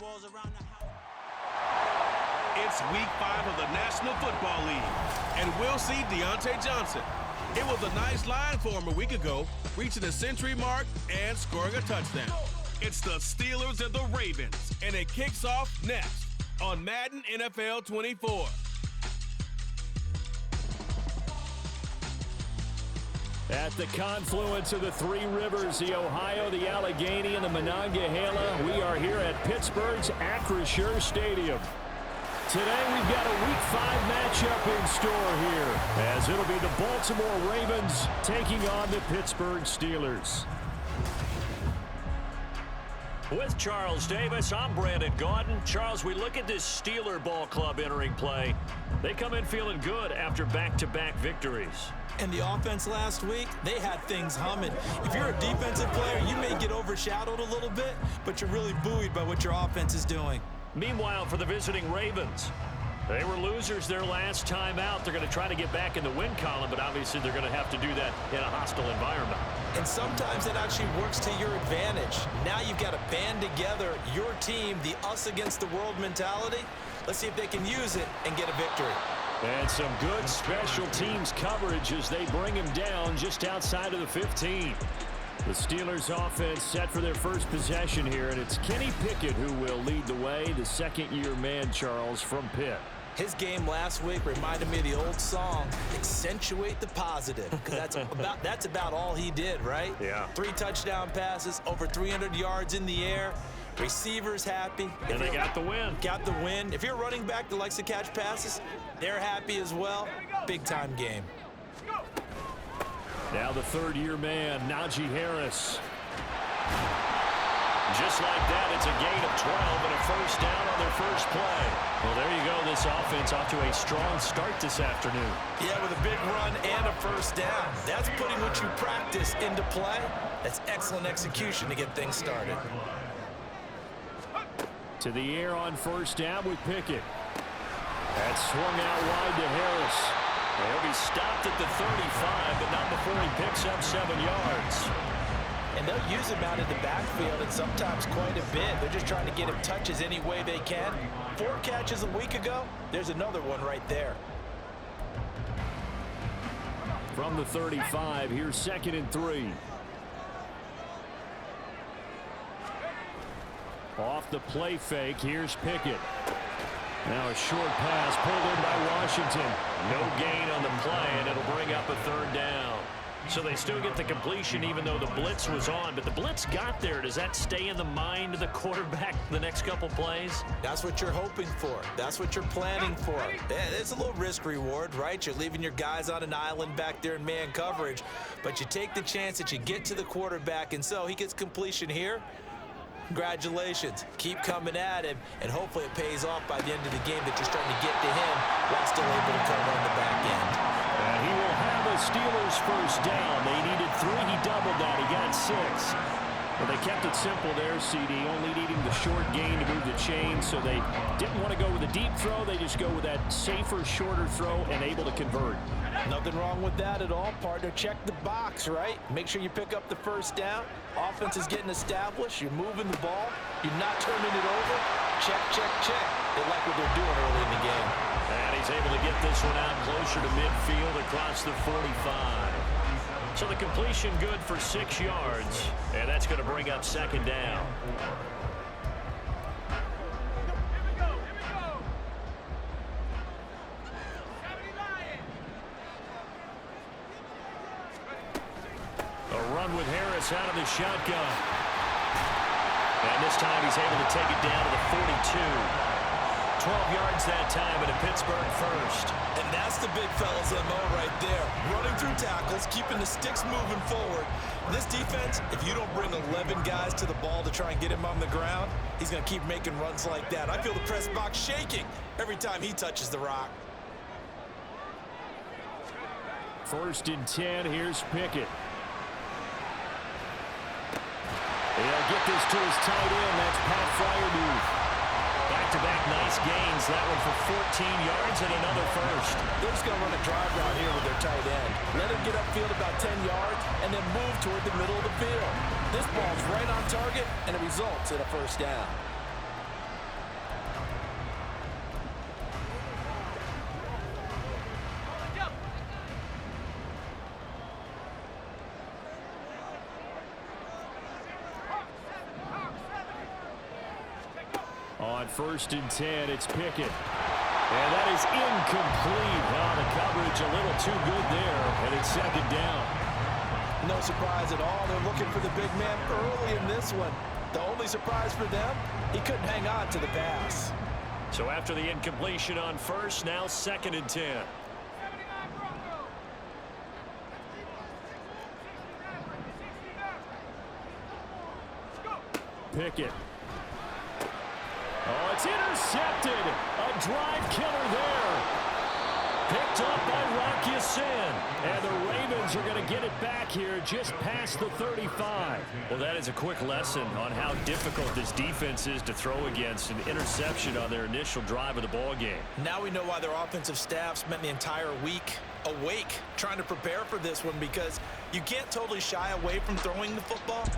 balls around the house. It's week 5 of the National Football League, and we'll see Damontae Johnson. It was a nice line for him a week ago, reaching the century mark and scoring a touchdown. It's the Steelers and the Ravens, and it kicks off next on Madden NFL 24. At the confluence of the three rivers, the Ohio, the Allegheny, and the Monongahela, we are here at Pittsburgh's Acrisure Stadium. Today we've got a Week 5 matchup in store here, as it'll be the Baltimore Ravens taking on the Pittsburgh Steelers. With Charles Davis, I'm Brandon Gaudin. Charles, we look at this Steeler ball club entering play. They come in feeling good after back-to-back victories. And the offense last week, they had things humming. If you're a defensive player, you may get overshadowed a little bit, but you're really buoyed by what your offense is doing. Meanwhile, for the visiting Ravens, they were losers their last time out. They're going to try to get back in the win column, but obviously they're going to have to do that in a hostile environment. And sometimes that actually works to your advantage. Now you've got to band together your team, the us against the world mentality. Let's see if they can use it and get a victory. And some good special teams coverage as they bring him down just outside of the 15. The Steelers offense set for their first possession here, and it's Kenny Pickett who will lead the way, the second-year man, Charles, from Pitt. His game last week reminded me of the old song, accentuate the positive, because that's about all he did, right? Yeah. 3 touchdown passes, over 300 yards in the air. Receivers happy. And they got the win. Got the win. If you're a running back that likes to catch passes, they're happy as well. Big-time game. Now the third-year man, Najee Harris. Just like that, it's a gain of 12 and a first down on their first play. Well, there you go. This offense off to a strong start this afternoon. Yeah, with a big run and a first down. That's putting what you practice into play. That's excellent execution to get things started. To the air on first down with Pickett. That's swung out wide to Harris. He'll be stopped at the 35, but not before he picks up 7 yards. And they'll use him out in the backfield, and sometimes quite a bit. They're just trying to get him touches any way they can. 4 catches a week ago. There's another one right there. From the 35, here's 2nd and 3. Off the play fake, here's Pickett. Now a short pass pulled in by Washington. No gain on the play, and it'll bring up a 3rd down. So they still get the completion even though the blitz was on. But the blitz got there. Does that stay in the mind of the quarterback the next couple plays? That's what you're hoping for. That's what you're planning for. It's a little risk reward, right? You're leaving your guys on an island back there in man coverage. But you take the chance that you get to the quarterback, and so he gets completion here. Congratulations. Keep coming at him, and hopefully it pays off by the end of the game that you're starting to get to him while still able to cover on the back end. And he will have a Steelers first down. They needed 3. He doubled that. He got 6. Well, they kept it simple there, CD, only needing the short gain to move the chain, so they didn't want to go with a deep throw. They just go with that safer, shorter throw and able to convert. Nothing wrong with that at all, partner. Check the box, right? Make sure you pick up the first down. Offense is getting established. You're moving the ball. You're not turning it over. Check, check, check. They like what they're doing early in the game. And he's able to get this one out closer to midfield across the 45. So the completion good for 6 yards, and that's going to bring up 2nd down. A run with Harris out of the shotgun. And this time he's able to take it down to the 42. 12 yards that time, and a Pittsburgh first. And that's the big fella's MO right there. Running through tackles, keeping the sticks moving forward. This defense, if you don't bring 11 guys to the ball to try and get him on the ground, he's going to keep making runs like that. I feel the press box shaking every time he touches the rock. 1st and 10, here's Pickett. He'll get this to his tight end. That's Pat Fryermuth. Back-to-back nice gains. That one for 14 yards and another first. They're just going to run a drive route here with their tight end. Let him get upfield about 10 yards and then move toward the middle of the field. This ball's right on target, and it results in a first down. On 1st and 10, it's Pickett. And that is incomplete. Oh, the coverage a little too good there, and it's 2nd down. No surprise at all. They're looking for the big man early in this one. The only surprise for them, he couldn't hang on to the pass. So after the incompletion on 1st, now 2nd and 10. Pickett. Oh, it's intercepted. A drive killer there. Picked up by Rocky Sin. And the Ravens are going to get it back here just past the 35. Well, that is a quick lesson on how difficult this defense is to throw against. An interception on their initial drive of the ball game. Now we know why their offensive staff spent the entire week awake trying to prepare for this one, because you can't totally shy away from throwing the football,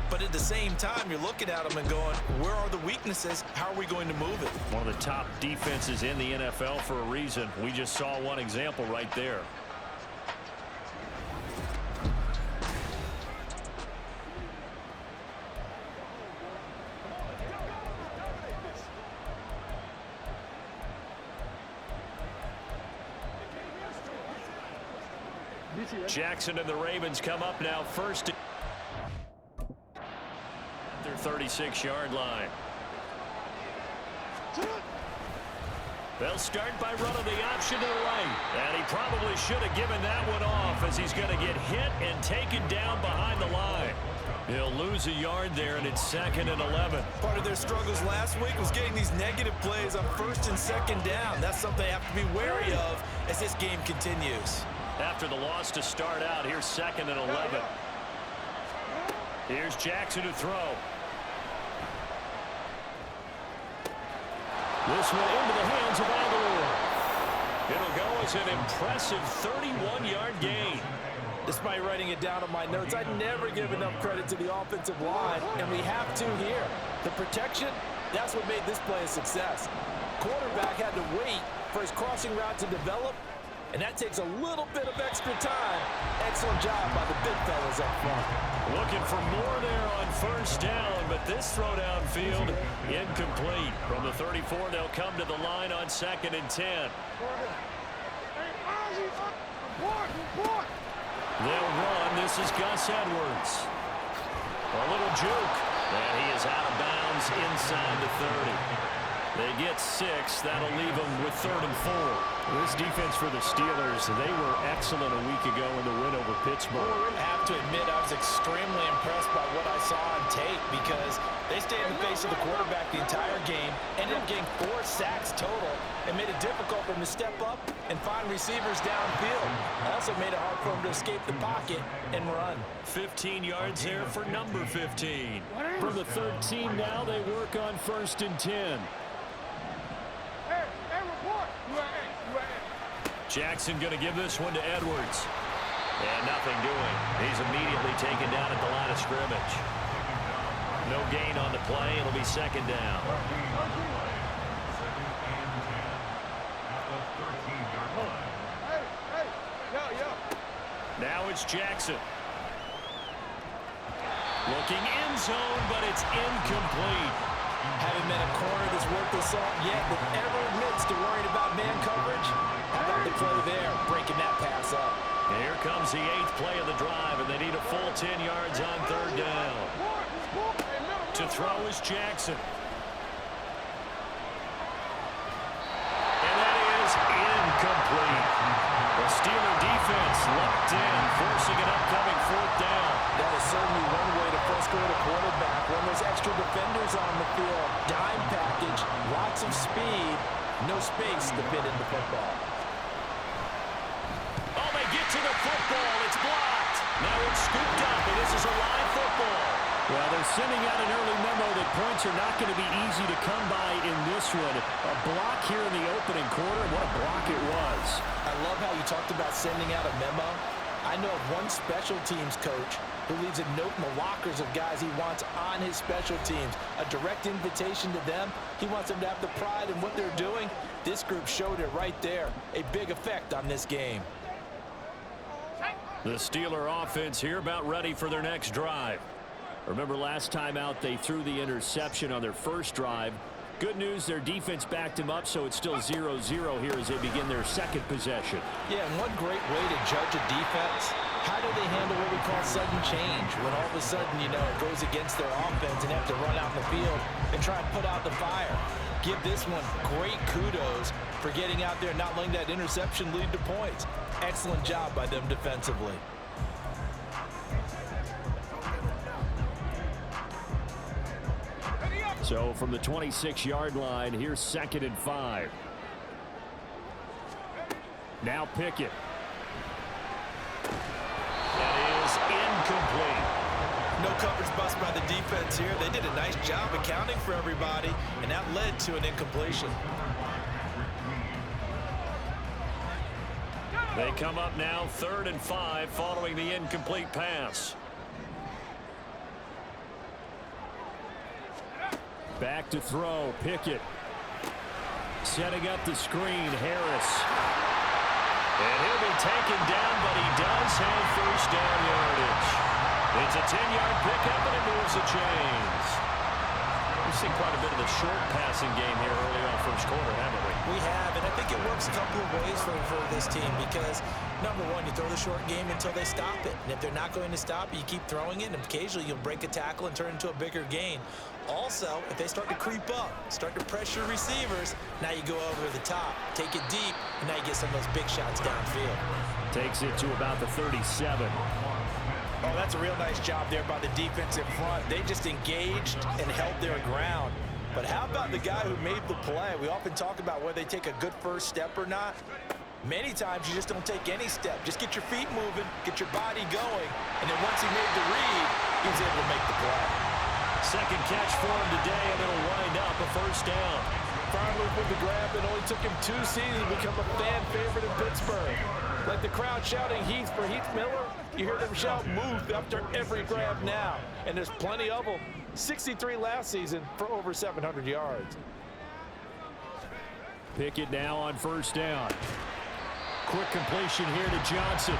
but at the same time you're looking at them and going, where are the weaknesses? How are we going to move it? One of the top defenses in the NFL for a reason. We just saw one example right there. Jackson and the Ravens come up now first at their 36-yard line. They'll start by running the option to the right. And he probably should have given that one off, as he's going to get hit and taken down behind the line. He'll lose a yard there, and it's 2nd and 11. Part of their struggles last week was getting these negative plays on 1st and 2nd down. That's something they have to be wary of as this game continues. After the loss to start out, here's 2nd and 11. Here's Jackson to throw. This one into the hands of Aguilar. It'll go as an impressive 31-yard gain. Despite writing it down on my notes, I never give enough credit to the offensive line, and we have to here. The protection, that's what made this play a success. Quarterback had to wait for his crossing route to develop, and that takes a little bit of extra time. Excellent job by the big fellas up front. Looking for more there on 1st down, but this throw downfield incomplete. From the 34, they'll come to the line on 2nd and 10. They'll run. This is Gus Edwards. A little juke, and he is out of bounds inside the 30. They get 6. That'll leave them with 3rd and 4. This defense for the Steelers, they were excellent a week ago in the win over Pittsburgh. I have to admit, I was extremely impressed by what I saw on tape, because they stayed in the face of the quarterback the entire game, ended up getting 4 sacks total, and made it difficult for him to step up and find receivers downfield. Also made it hard for him to escape the pocket and run. 15 yards there for number 15. From the 13 now, they work on 1st and 10. Jackson going to give this one to Edwards. And nothing doing. He's immediately taken down at the line of scrimmage. No gain on the play. It'll be 2nd down. Now it's Jackson. Looking end zone, but it's incomplete. Haven't met a corner that's worth the salt yet that ever admits to worrying about man coverage. How about the play there, breaking that pass up? And here comes the 8th play of the drive, and they need a full 10 yards on 3rd down. To throw is Jackson. And that is incomplete. The Steeler defense locked in, forcing an upcoming 4th down. That is certainly one way to frustrate a quarterback. When there's extra defenders on the field, dime package, lots of speed, no space to fit in the football. Oh, they get to the football. It's blocked. Now it's scooped up, and this is a live football. Well, they're sending out an early memo that points are not going to be easy to come by in this one. A block here in the opening quarter. What a block it was. I love how you talked about sending out a memo. I know of one special teams coach who leaves a note in the lockers of guys he wants on his special teams. A direct invitation to them. He wants them to have the pride in what they're doing. This group showed it right there. A big effect on this game. The Steeler offense here about ready for their next drive. Remember last time out they threw the interception on their first drive. Good news, their defense backed him up, so it's still 0-0 here as they begin their second possession. Yeah, and one great way to judge a defense, how do they handle what we call sudden change? When all of a sudden, you know, it goes against their offense and they have to run out in the field and try and put out the fire. Give this one great kudos for getting out there and not letting that interception lead to points. Excellent job by them defensively. So from the 26-yard line, here's 2nd and 5. Now Pickett. That is incomplete. No coverage bust by the defense here. They did a nice job accounting for everybody, and that led to an incompletion. They come up now 3rd and 5 following the incomplete pass. Back to throw, Pickett. Setting up the screen, Harris. And he'll be taken down, but he does have first down yardage. It's a 10-yard pickup, and it moves the chains. We've seen quite a bit of the short passing game here early on first quarter, haven't we? We have, and I think it works a couple of ways for this team because, number one, you throw the short game until they stop it. And if they're not going to stop it, you keep throwing it, and occasionally you'll break a tackle and turn it into a bigger gain. Also, if they start to creep up, start to pressure receivers, now you go over the top, take it deep, and now you get some of those big shots downfield. Takes it to about the 37. Oh, that's a real nice job there by the defense in front. They just engaged and held their ground. But how about the guy who made the play? We often talk about whether they take a good first step or not. Many times you just don't take any step. Just get your feet moving, get your body going, and then once he made the read, he was able to make the play. Second catch for him today, and it'll wind up a first down. Finally with the grab, it only took him 2 seasons to become a fan favorite in Pittsburgh. Like the crowd shouting Heath for Heath Miller, you hear them shout move after every grab now. And there's plenty of them. 63 last season for over 700 yards. Pickett now on first down. Quick completion here to Johnson.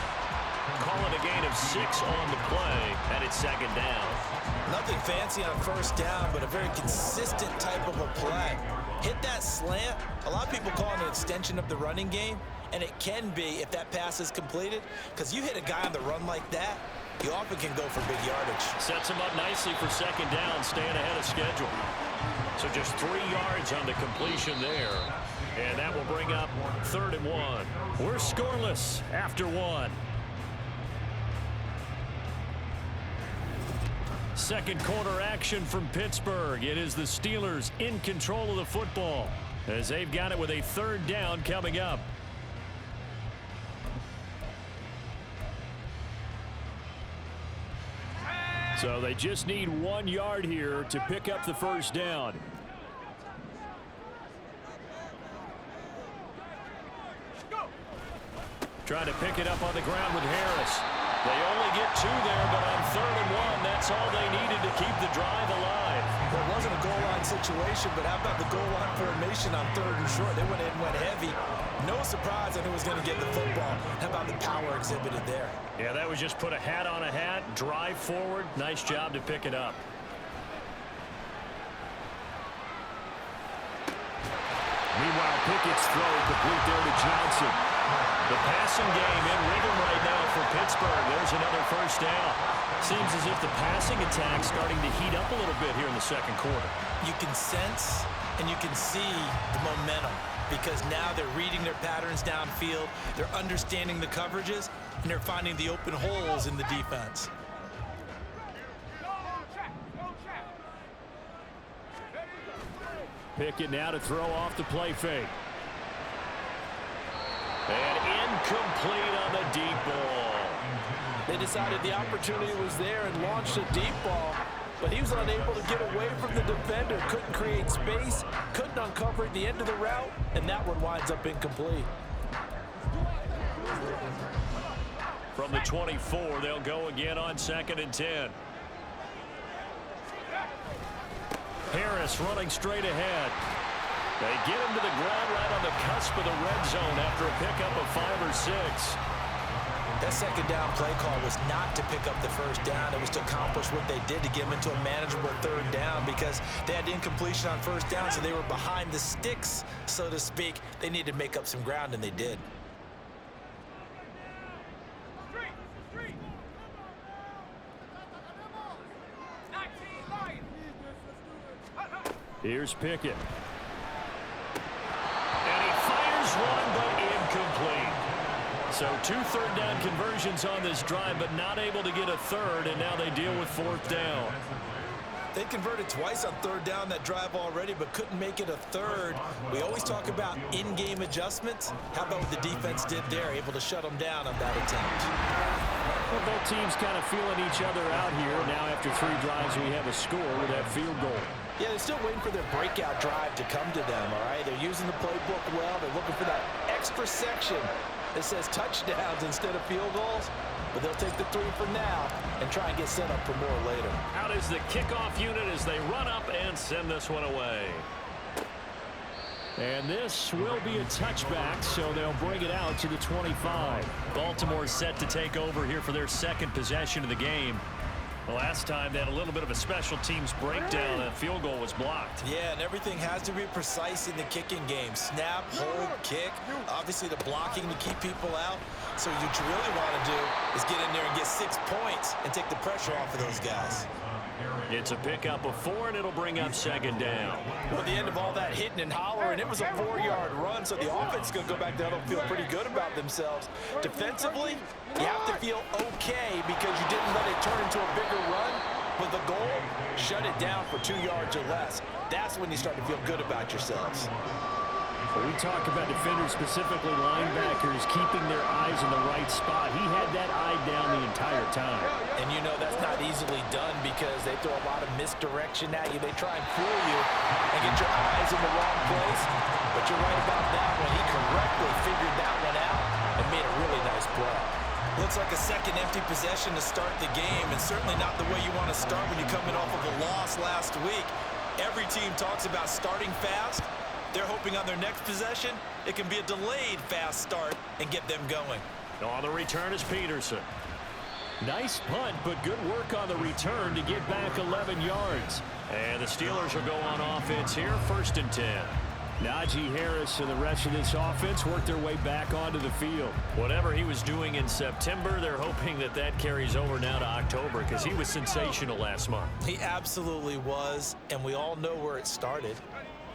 Calling a gain of 6 on the play, and it's 2nd down. Nothing fancy on first down, but a very consistent type of a play. Hit that slant. A lot of people call it an extension of the running game, and it can be if that pass is completed, because you hit a guy on the run like that, you often can go for big yardage. Sets him up nicely for 2nd down, staying ahead of schedule. So just 3 yards on the completion there. And that will bring up 3rd and 1. We're scoreless after 1. Second quarter action from Pittsburgh. It is the Steelers in control of the football as they've got it with a 3rd down coming up. So they just need 1 yard here to pick up the first down. Trying to pick it up on the ground with Harris. They only get 2 there, but on 3rd and 1, that's all they needed to keep the drive alive. Well, it wasn't a goal line situation, but how about the goal line formation on 3rd and short? They went in, went heavy. No surprise on who was going to get the football. How about the power exhibited there? Yeah, that was just put a hat on a hat, drive forward. Nice job to pick it up. Meanwhile, Pickett's throw complete there to Johnson. The passing game in rhythm right now for Pittsburgh. There's another first down. Seems as if the passing attack's starting to heat up a little bit here in the second quarter. You can sense and you can see the momentum because now they're reading their patterns downfield, they're understanding the coverages, and they're finding the open holes in the defense. Pickett now to throw off the play fake. And incomplete on the deep ball. They decided the opportunity was there and launched a deep ball, but he was unable to get away from the defender, couldn't create space, couldn't uncover at the end of the route, and that one winds up incomplete. From the 24, they'll go again on 2nd and 10. Harris running straight ahead. They get him to the ground right on the cusp of the red zone after a pickup of 5 or 6. That second down play call was not to pick up the first down. It was to accomplish what they did to get them into a manageable third down because they had incompletion on first down, so they were behind the sticks, so to speak. They needed to make up some ground, and they did. Here's Pickett. And he fires one, but incomplete. So 2 third-down conversions on this drive, but not able to get a third, and now they deal with 4th down. They converted twice on 3rd down that drive already, but couldn't make it a third. We always talk about in-game adjustments. How about what the defense did there, able to shut them down on that attempt? Well, both teams kind of feeling each other out here. Now after 3 drives, we have a score with that field goal. Yeah, they're still waiting for their breakout drive to come to them, all right? They're using the playbook well. They're looking for that extra section that says touchdowns instead of field goals. But they'll take the 3 for now and try and get set up for more later. Out is the kickoff unit as they run up and send this one away. And this will be a touchback, so they'll bring it out to the 25. Baltimore set to take over here for their second possession of the game. The last time they had a little bit of a special teams breakdown. That field goal was blocked. Yeah, and everything has to be precise in the kicking game. Snap, hold, kick. Obviously the blocking to keep people out. So what you really want to do is get in there and get 6 points and take the pressure off of those guys. It's a pickup of 4, and it'll bring up 2nd down. Well, at the end of all that hitting and hollering, it was a 4-yard run, so the offense is going to go back there and feel pretty good about themselves. Defensively, you have to feel okay because you didn't let it turn into a bigger run. But the goal, shut it down for 2 yards or less. That's when you start to feel good about yourselves. When we talk about defenders, specifically linebackers, keeping their eyes in the right spot. He had that eye down the entire time. And you know that's not easily done because they throw a lot of misdirection at you. They try and fool you and get your eyes in the wrong place. But you're right about that one. He correctly figured that one out and made a really nice play. Looks like a second empty possession to start the game, and certainly not the way you want to start when you're coming off of a loss last week. Every team talks about starting fast. They're hoping on their next possession, it can be a delayed fast start and get them going. On the return is Peterson. Nice punt, but good work on the return to get back 11 yards. And the Steelers will go on offense here, 1st and 10. Najee Harris and the rest of this offense work their way back onto the field. Whatever he was doing in September, they're hoping that that carries over now to October because he was sensational last month. He absolutely was, and we all know where it started.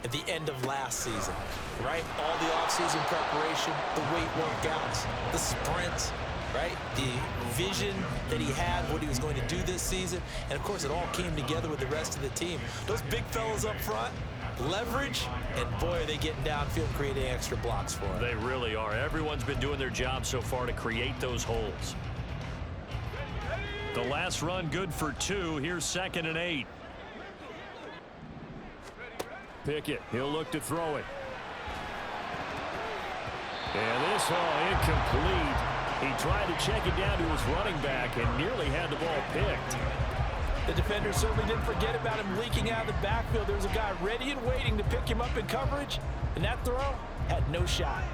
At the end of last season, right? All the offseason preparation, the weight workouts, the sprints, right? The vision that he had, what he was going to do this season. And, of course, it all came together with the rest of the team. Those big fellas up front, leverage, and, boy, are they getting downfield, creating extra blocks for him. They really are. Everyone's been doing their job so far to create those holes. The last run good for 2. Here's 2nd and 8. Pickett, he'll look to throw it. And this incomplete. He tried to check it down to his running back and nearly had the ball picked. The defender certainly didn't forget about him leaking out of the backfield. There was a guy ready and waiting to pick him up in coverage, and that throw had no shot.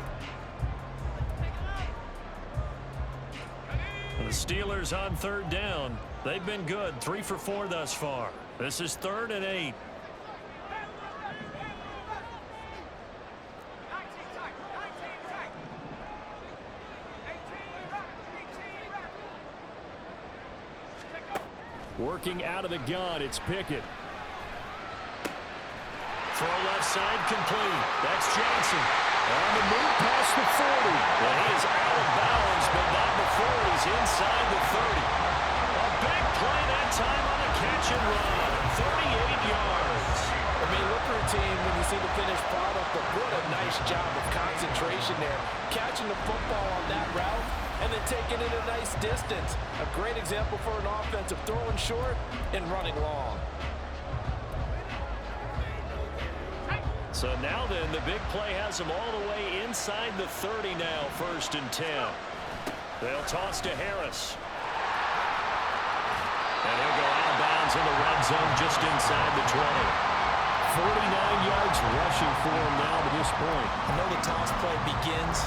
The Steelers on 3rd down. They've been good, 3 for 4 thus far. This is 3rd and 8. Working out of the gun, it's Pickett. Throw left side complete. That's Johnson. On the move past the 40. And he is out of bounds, but not before he's inside the 30. A big play that time on a catch and run. 38 yards. I mean, look routine when you see the finished product, but what a nice job of concentration there. Catching the football on that route and then taking it a nice distance. A great example for an offensive throwing short and running long. So now then, the big play has them all the way inside the 30 now, 1st and 10. They'll toss to Harris. And he'll go out of bounds in the red zone just inside the 20. 49 yards rushing for him now to this point. I know the toss play begins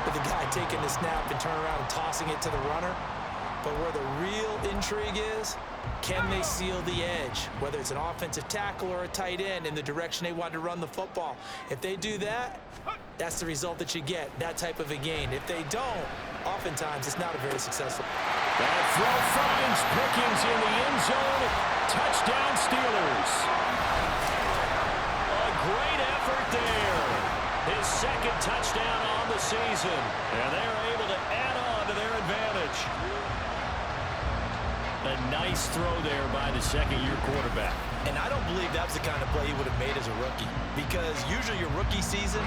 with the guy taking the snap and turning around and tossing it to the runner. But where the real intrigue is, can they seal the edge, whether it's an offensive tackle or a tight end, in the direction they want to run the football? If they do that, that's the result that you get, that type of a gain. If they don't, oftentimes it's not a very successful. That throw finds Pickens in the end zone. Touchdown, Steelers. A great effort there. His second touchdown on the season. And they're able to add on to their advantage. A nice throw there by the second-year quarterback. And I don't believe that was the kind of play he would have made as a rookie, because usually your rookie season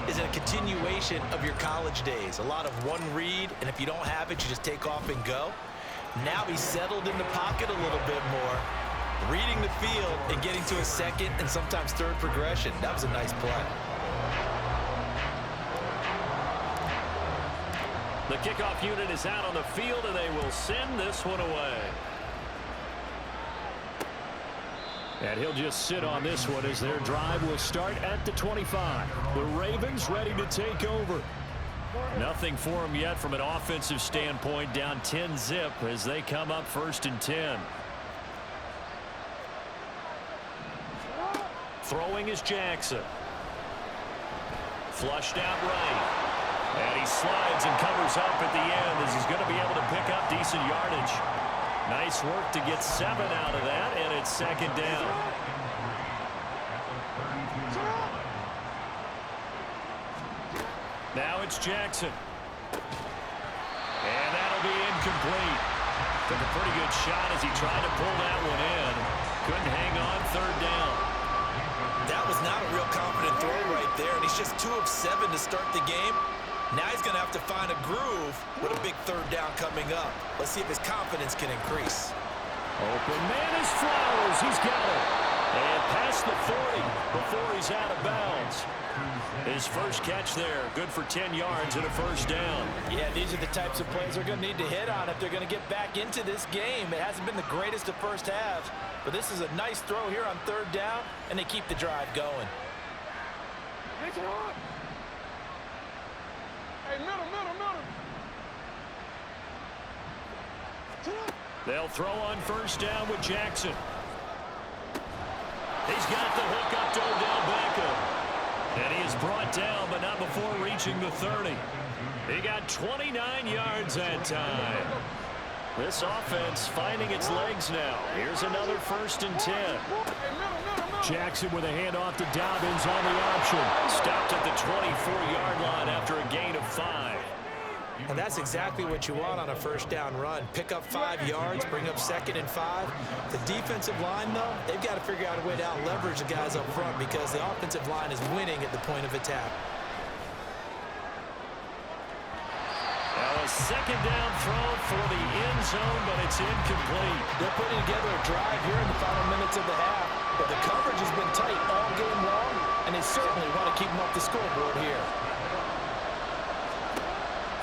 is a continuation of your college days. A lot of one read, and if you don't have it, you just take off and go. Now he's settled in the pocket a little bit more, reading the field and getting to a second and sometimes third progression. That was a nice play. The kickoff unit is out on the field, and they will send this one away. And he'll just sit on this one as their drive will start at the 25. The Ravens ready to take over. Nothing for them yet from an offensive standpoint, down 10-zip as they come up 1st and 10. Throwing is Jackson. Flushed out right. And he slides and covers up at the end as he's going to be able to pick up decent yardage. Nice work to get 7 out of that, and it's 2nd down. Now it's Jackson. And that'll be incomplete. Took a pretty good shot as he tried to pull that one in. Couldn't hang on 3rd down. That was not a real confident throw right there, and he's just 2 of 7 to start the game. Now he's going to have to find a groove with a big 3rd down coming up. Let's see if his confidence can increase. Open man is Flowers. He's got it. And past the 40 before he's out of bounds. His first catch there, good for 10 yards and a 1st down. Yeah, these are the types of plays they're going to need to hit on if they're going to get back into this game. It hasn't been the greatest of first halves, but this is a nice throw here on 3rd down, and they keep the drive going. Hey, middle. They'll throw on 1st down with Jackson. He's got the hook up to Odell Beckham. And he is brought down, but not before reaching the 30. He got 29 yards that time. This offense finding its legs now. Here's another 1st and 10. Jackson with a handoff to Dobbins on the option. Stopped at the 24-yard line after a gain of 5. And that's exactly what you want on a 1st down run. Pick up 5 yards, bring up 2nd and 5. The defensive line, though, they've got to figure out a way to out-leverage the guys up front because the offensive line is winning at the point of attack. Now a 2nd down throw for the end zone, but it's incomplete. They're putting together a drive here in the final minutes of the half, but the coverage has been tight all game long, and they certainly want to keep them off the scoreboard here.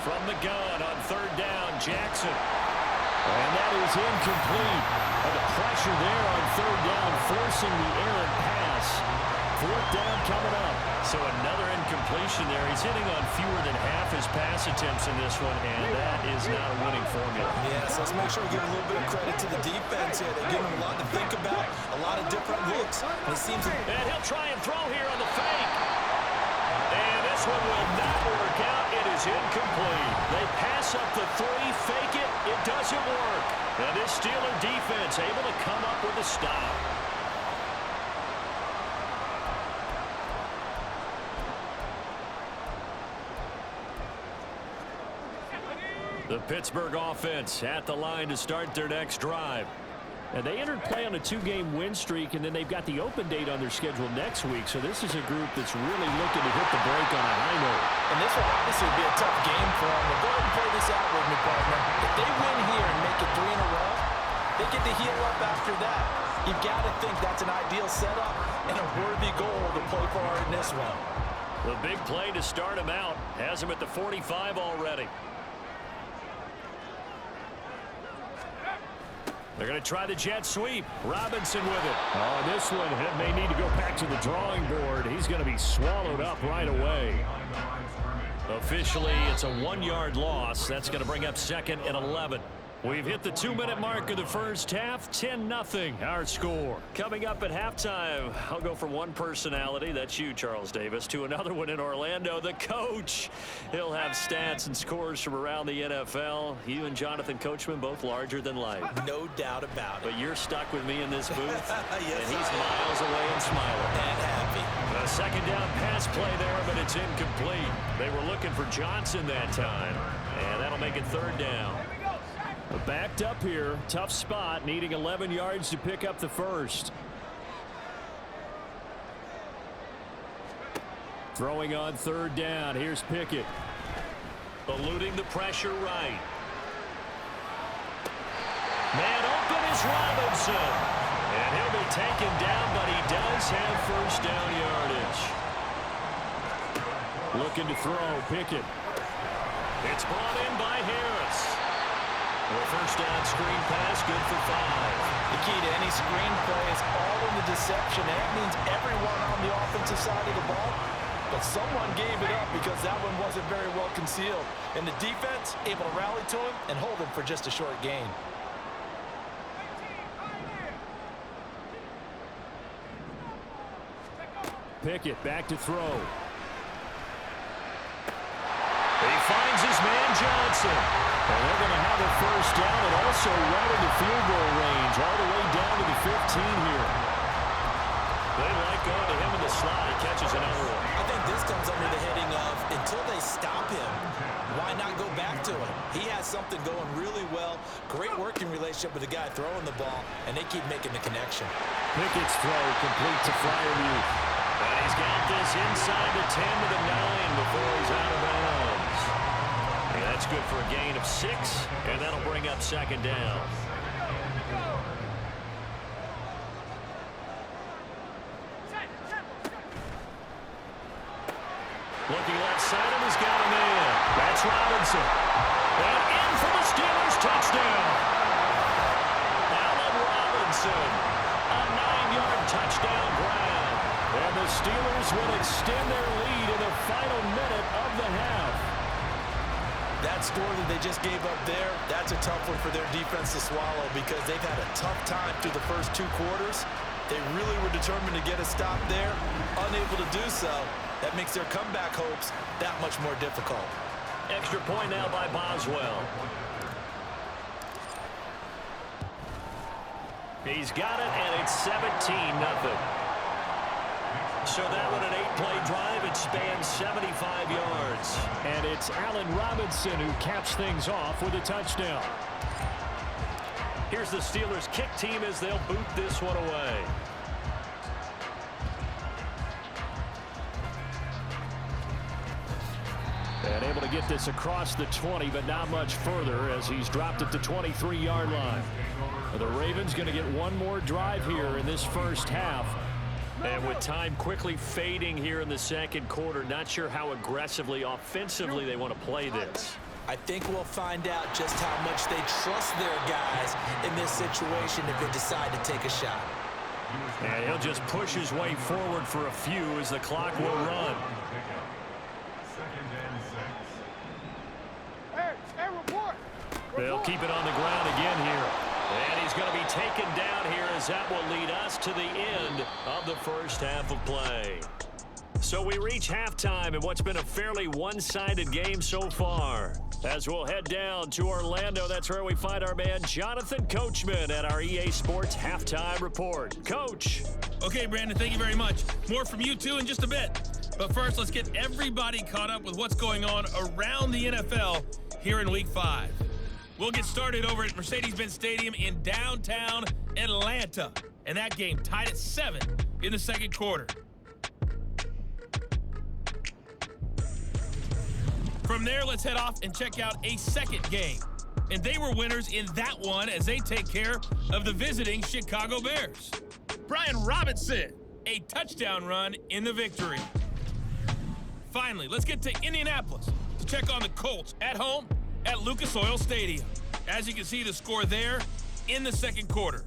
From the gun on 3rd down, Jackson. And that is incomplete. And the pressure there on 3rd down, forcing the errant pass. 4th down coming up. So another incompletion there. He's hitting on fewer than half his pass attempts in this one, and that is not a winning formula. Yes, let's make sure we give a little bit of credit to the defense here. They give him a lot to think about, a lot of different looks. And it seems like... And he'll try and throw here on the fake. And this one will not work out. It is incomplete. They pass up the 3, fake it. It doesn't work. And this Steeler defense able to come up with a stop. The Pittsburgh offense at the line to start their next drive. And they entered play on a 2-game win streak, and then they've got the open date on their schedule next week. So this is a group that's really looking to hit the break on a high note. And this will obviously be a tough game for them. But go ahead and play this out with me, partner. If they win here and make it 3 in a row, they get to heal up after that. You've got to think that's an ideal setup and a worthy goal to play for in this one. The big play to start him out has him at the 45 already. They're going to try the jet sweep. Robinson with it. Oh, this one may need to go back to the drawing board. He's going to be swallowed up right away. Officially, it's a 1-yard loss. That's going to bring up 2nd and 11. We've hit the 2-minute mark of the first half. 10-0 our score. Coming up at halftime, I'll go from one personality, that's you, Charles Davis, to another one in Orlando, the coach. He'll have stats and scores from around the NFL. You and Jonathan Coachman both larger than life. No doubt about it. But you're stuck with me in this booth, yes, and he's miles away and smiling. And happy. A second down pass play there, but it's incomplete. They were looking for Johnson that time, and that'll make it 3rd down. Backed up here, tough spot, needing 11 yards to pick up the first. Throwing on 3rd down, here's Pickett. Eluding the pressure right. Man open is Robinson. And he'll be taken down, but he does have 1st down yardage. Looking to throw, Pickett. It's brought in by Harris. The 1st down screen pass, good for 5. The key to any screen play is all in the deception. That means everyone on the offensive side of the ball. But someone gave it up because that one wasn't very well concealed. And the defense able to rally to him and hold him for just a short gain. Pickett back to throw. He finds his man Johnson. And they're going to have a 1st down and also right in the field goal range, all the way down to the 15 here. They like going to him in the slot. He catches another one. I think this comes under the heading of until they stop him, why not go back to him? He has something going really well. Great working relationship with the guy throwing the ball, and they keep making the connection. Pickett's throw complete to Freiermuth. And he's got this inside the 10 to the 9 before he's out of bounds. And that's good for a gain of 6, and that'll bring up 2nd down. Looking left side, and he's got him in. That's Robinson. And in for the Steelers touchdown. Allen Robinson. A 9-yard touchdown grab. And the Steelers will extend their lead in the final minute of the half. That score that they just gave up there, that's a tough one for their defense to swallow because they've had a tough time through the first 2 quarters. They really were determined to get a stop there, unable to do so. That makes their comeback hopes that much more difficult. Extra point now by Boswell. He's got it, and it's 17-0. So that one an 8-play drive. It spans 75 yards. And it's Allen Robinson who caps things off with a touchdown. Here's the Steelers kick team as they'll boot this one away. And able to get this across the 20, but not much further as he's dropped it to 23-yard line. The Ravens going to get one more drive here in this first half. And with time quickly fading here in the second quarter, not sure how aggressively, offensively they want to play this. I think we'll find out just how much they trust their guys in this situation if they decide to take a shot. And he'll just push his way forward for a few as the clock will run. They'll keep it on the ground again here. And he's going to be taken down here as that will lead us to the end of the first half of play. So we reach halftime in what's been a fairly one-sided game so far. As we'll head down to Orlando, that's where we find our man Jonathan Coachman at our EA Sports Halftime Report. Coach. Okay, Brandon, thank you very much. More from you, too, in just a bit. But first, let's get everybody caught up with what's going on around the NFL here in Week 5. We'll get started over at Mercedes-Benz Stadium in downtown Atlanta. And that game tied at 7 in the second quarter. From there, let's head off and check out a second game. And they were winners in that one as they take care of the visiting Chicago Bears. Brian Robinson, a touchdown run in the victory. Finally, let's get to Indianapolis to check on the Colts at home at Lucas Oil Stadium. As you can see the score there, in the second quarter.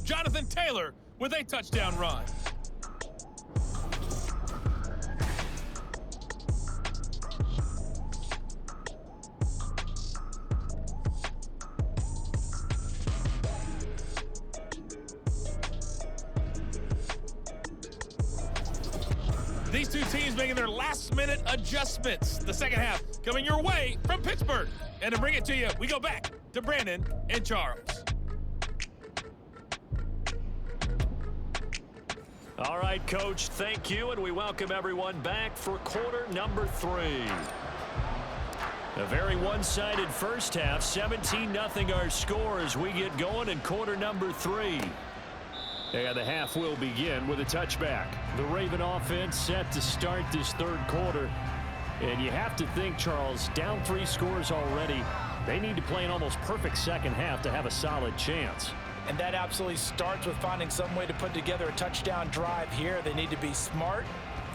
Jonathan Taylor with a touchdown run. These two teams making their last-minute adjustments. The second half coming your way from Pittsburgh. And to bring it to you, we go back to Brandon and Charles. All right, Coach, thank you, and we welcome everyone back for quarter number 3. A very one-sided first half, 17-0 our score as we get going in quarter number 3. And the half will begin with a touchback. The Raven offense set to start this third quarter. And you have to think, Charles, down 3 scores already. They need to play an almost perfect second half to have a solid chance. And that absolutely starts with finding some way to put together a touchdown drive here. They need to be smart,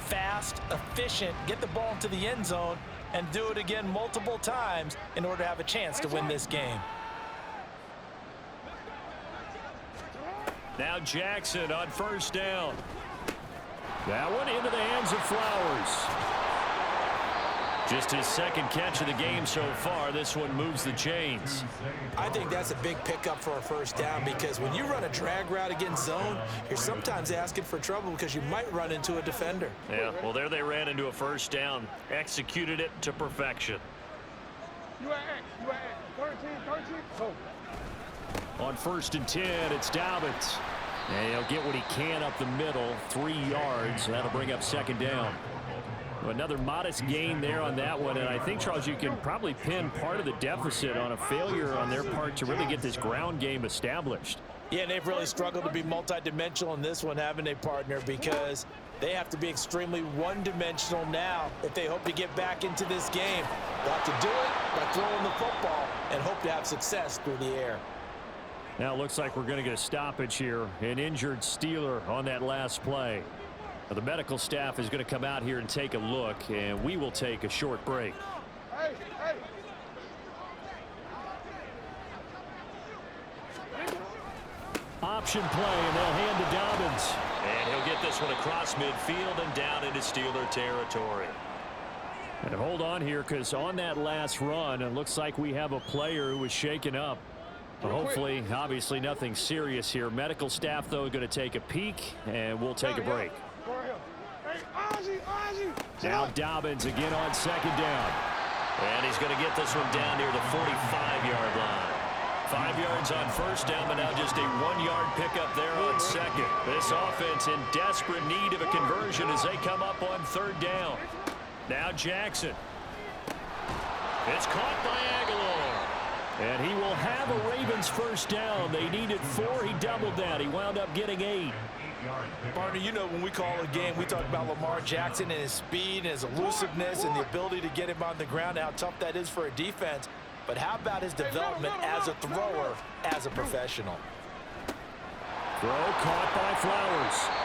fast, efficient, get the ball into the end zone, and do it again multiple times in order to have a chance to win this game. Now Jackson on first down. That one into the hands of Flowers. Just his second catch of the game so far. This one moves the chains. I think that's a big pickup for a first down because when you run a drag route against zone, you're sometimes asking for trouble because you might run into a defender. Yeah, well, there they ran into a first down. Executed it to perfection. On 1st and 10, it's Dobbins. And he'll get what he can up the middle, 3 yards. That'll bring up second down. Another modest gain there on that one, and I think, Charles, you can probably pin part of the deficit on a failure on their part to really get this ground game established. Yeah, and they've really struggled to be multidimensional in this one, haven't they, partner? Because they have to be extremely one-dimensional now if they hope to get back into this game. They'll have to do it by throwing the football and hope to have success through the air. Now it looks like we're going to get a stoppage here. An injured Steeler on that last play. Now, the medical staff is going to come out here and take a look, and we will take a short break. Option play, and they'll hand to Dobbins. And he'll get this one across midfield and down into Steeler territory. And hold on here, because on that last run, it looks like we have a player who was shaken up. But hopefully, obviously, nothing serious here. Medical staff, though, going to take a peek, and we'll take a break. Now Dobbins again on second down. And he's going to get this one down near the 45-yard line. 5 yards on first down, but now just a 1-yard pickup there on second. This offense in desperate need of a conversion as they come up on third down. Now Jackson. It's caught by Aguilar. And he will have a Ravens first down. They needed 4. He doubled that. He wound up getting 8. Partner, you know when we call a game, we talk about Lamar Jackson and his speed and his elusiveness and the ability to get him on the ground, how tough that is for a defense. But how about his development as a thrower, as a professional? Throw caught by Flowers.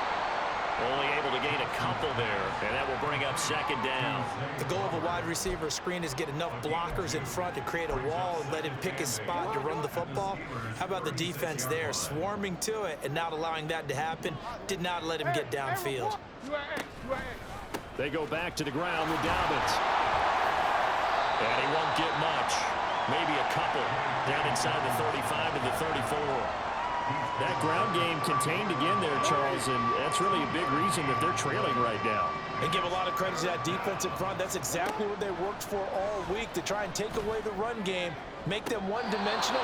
Only able to gain a couple there, and that will bring up second down. The goal of a wide receiver screen is get enough blockers in front to create a wall and let him pick his spot to run the football. How about the defense there, swarming to it and not allowing that to happen? Did not let him get downfield. They go back to the ground with Dobbins. And he won't get much. Maybe a couple down inside the 35 to the 34. That ground game contained again there, Charles, and that's really a big reason that they're trailing right now. And give a lot of credit to that defense in front. That's exactly what they worked for all week, to try and take away the run game, make them one-dimensional.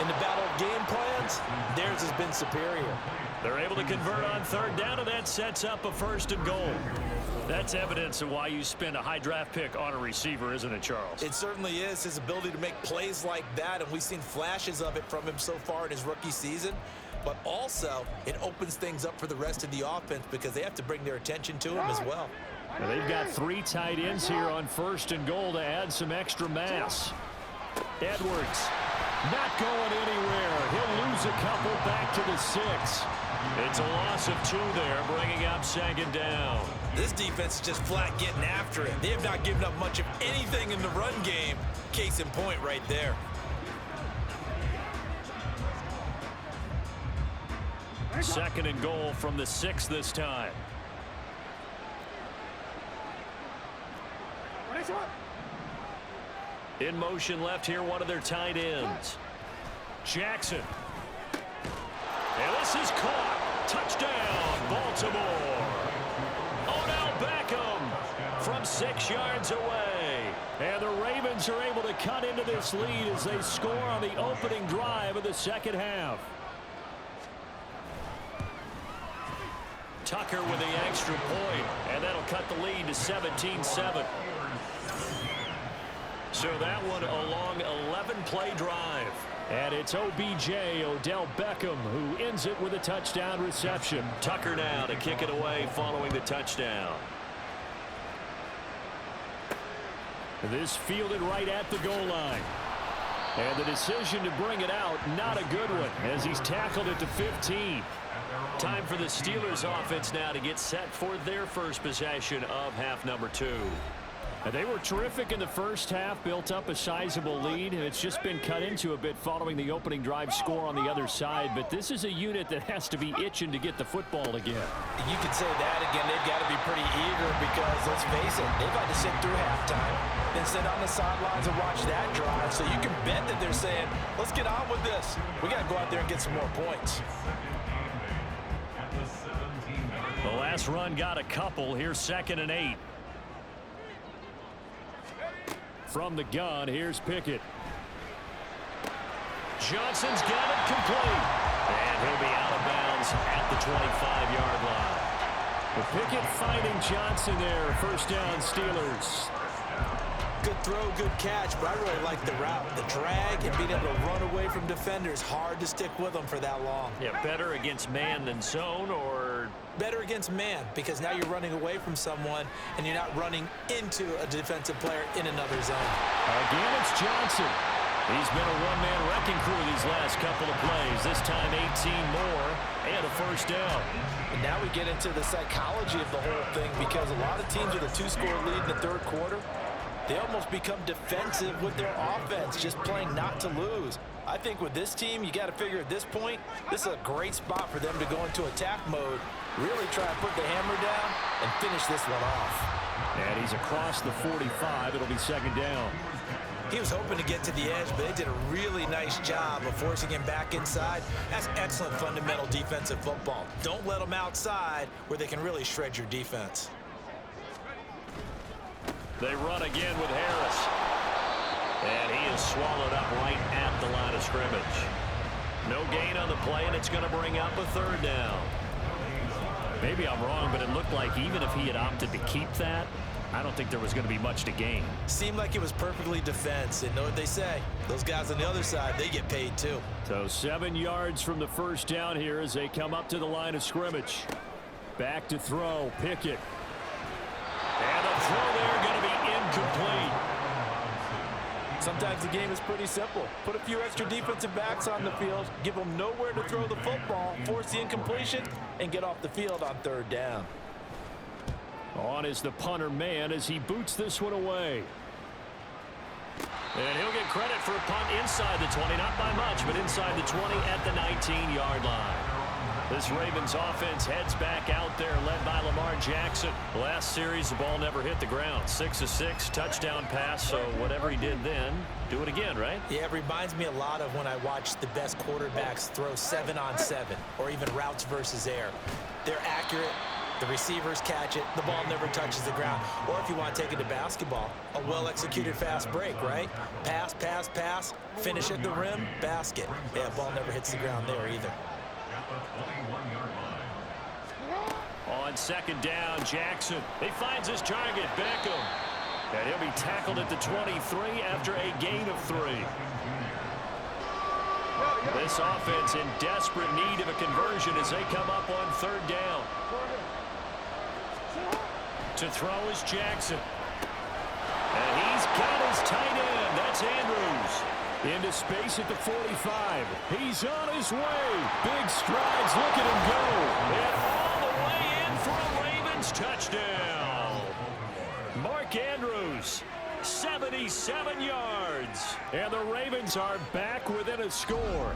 In the battle of game plans, theirs has been superior. They're able to convert on third down, and that sets up a 1st and goal. That's evidence of why you spend a high draft pick on a receiver, isn't it, Charles? It certainly is. His ability to make plays like that, and we've seen flashes of it from him so far in his rookie season. But also, it opens things up for the rest of the offense because they have to bring their attention to him as well. Now they've got 3 tight ends here on 1st and goal to add some extra mass. Edwards not going anywhere. He'll lose a couple back to the 6. It's a loss of 2 there, bringing up second down. This defense is just flat getting after it. They have not given up much of anything in the run game. Case in point right there. Second and goal from the 6 this time. In motion left here, one of their tight ends. Jackson. And this is caught. Touchdown, Baltimore. Odell Beckham from 6 yards away. And the Ravens are able to cut into this lead as they score on the opening drive of the second half. Tucker with the extra point, and that'll cut the lead to 17-7. So that one a long 11-play drive. And it's OBJ, Odell Beckham, who ends it with a touchdown reception. Tucker now to kick it away following the touchdown. This fielded right at the goal line. And the decision to bring it out, not a good one, as he's tackled it to 15. Time for the Steelers offense now to get set for their first possession of half number 2. They were terrific in the first half, built up a sizable lead, and it's just been cut into a bit following the opening drive score on the other side. But this is a unit that has to be itching to get the football again. You could say that again. They've got to be pretty eager because, let's face it, they've had to sit through halftime, then sit on the sidelines and watch that drive. So you can bet that they're saying, let's get on with this. We got to go out there and get some more points. The last run got a couple. Here's 2nd and 8. From the gun, here's Pickett. Johnson's got it complete. And he'll be out of bounds at the 25-yard line. But Pickett finding Johnson there. First down, Steelers. Good throw, good catch, but I really like the route. The drag and being able to run away from defenders. Hard to stick with them for that long. Yeah, better against man than zone, or? Better against man, because now you're running away from someone and you're not running into a defensive player in another zone. Again, it's Johnson. He's been a one-man wrecking crew these last couple of plays. This time 18 more and a first down. And now we get into the psychology of the whole thing, because a lot of teams with a 2-score lead in the third quarter, they almost become defensive with their offense, just playing not to lose. I think with this team, you got to figure at this point, this is a great spot for them to go into attack mode, really try to put the hammer down and finish this one off. And he's across the 45. It'll be 2nd down. He was hoping to get to the edge, but they did a really nice job of forcing him back inside. That's excellent fundamental defensive football. Don't let them outside where they can really shred your defense. They run again with Harris. And he is swallowed up right at the line of scrimmage. No gain on the play, and it's going to bring up a 3rd down. Maybe I'm wrong, but it looked like even if he had opted to keep that, I don't think there was going to be much to gain. Seemed like it was perfectly defense. And know what they say? Those guys on the other side, they get paid too. So 7 yards from the first down here as they come up to the line of scrimmage. Back to throw, Pickett. And the throw there going to be incomplete. Sometimes the game is pretty simple. Put a few extra defensive backs on the field, give them nowhere to throw the football, force the incompletion, and get off the field on 3rd down. On is the punter man as he boots this one away. And he'll get credit for a punt inside the 20, not by much, but inside the 20 at the 19-yard line. This Ravens offense heads back out there, led by Lamar Jackson. Last series, the ball never hit the ground. 6 of 6, touchdown pass, so whatever he did then, do it again, right? Yeah, it reminds me a lot of when I watch the best quarterbacks throw 7-on-7, or even routes versus air. They're accurate. The receivers catch it. The ball never touches the ground. Or if you want to take it to basketball, a well-executed fast break, right? Pass, pass, pass, finish at the rim, basket. Yeah, ball never hits the ground there either. On 2nd down, Jackson. He finds his target, Beckham. And he'll be tackled at the 23 after a gain of 3. This offense in desperate need of a conversion as they come up on 3rd down. To throw is Jackson. And he's got his tight end. That's Andrews. Into space at the 45. He's on his way. Big strides. Look at him go. And all the way in for a Ravens touchdown. Mark Andrews, 77 yards. And the Ravens are back within a score.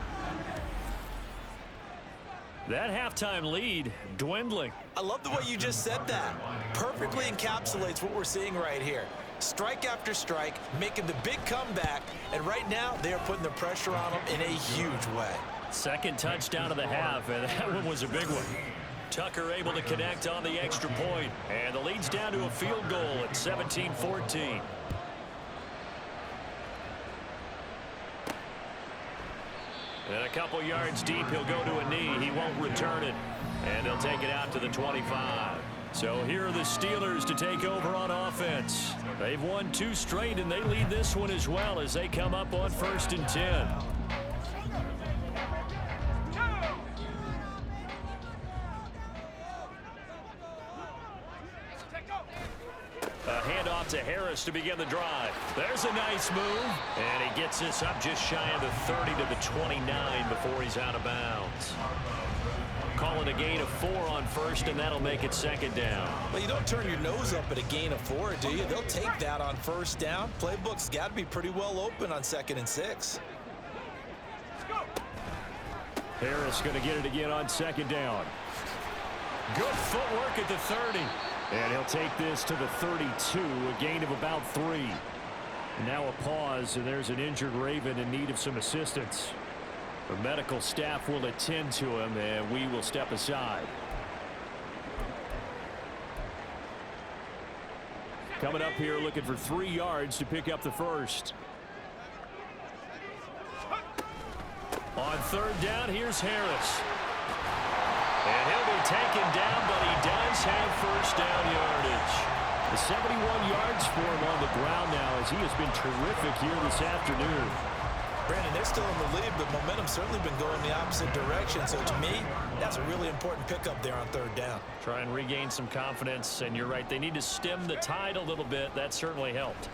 That halftime lead dwindling. I love the way you just said that. Perfectly encapsulates what we're seeing right here. Strike after strike, making the big comeback, and right now they are putting the pressure on them in a huge way. Second touchdown of the half, and that one was a big one. Tucker able to connect on the extra point, and the lead's down to a field goal at 17-14. And a couple yards deep, he'll go to a knee. He won't return it, and he'll take it out to the 25. So here are the Steelers to take over on offense. They've won 2 straight, and they lead this one as well as they come up on 1st and 10. A handoff to Harris to begin the drive. There's a nice move, and he gets this up just shy of the 30 to the 29 before he's out of bounds. Calling a gain of 4 on 1st, and that'll make it 2nd down. Well, you don't turn your nose up at a gain of 4, do you? They'll take that on 1st down. Playbook's got to be pretty well open on 2nd and 6. Harris going to get it again on 2nd down. Good footwork at the 30. And he'll take this to the 32, a gain of about 3. Now a pause, and there's an injured Raven in need of some assistance. The medical staff will attend to him, and we will step aside. Coming up here looking for 3 yards to pick up the first. On 3rd down, here's Harris. And he'll be taken down, but he does have 1st down yardage. The 71 yards for him on the ground now as he has been terrific here this afternoon. Brandon, they're still in the lead, but momentum's certainly been going the opposite direction. So to me, that's a really important pickup there on 3rd down. Try and regain some confidence, and you're right. They need to stem the tide a little bit. That certainly helped.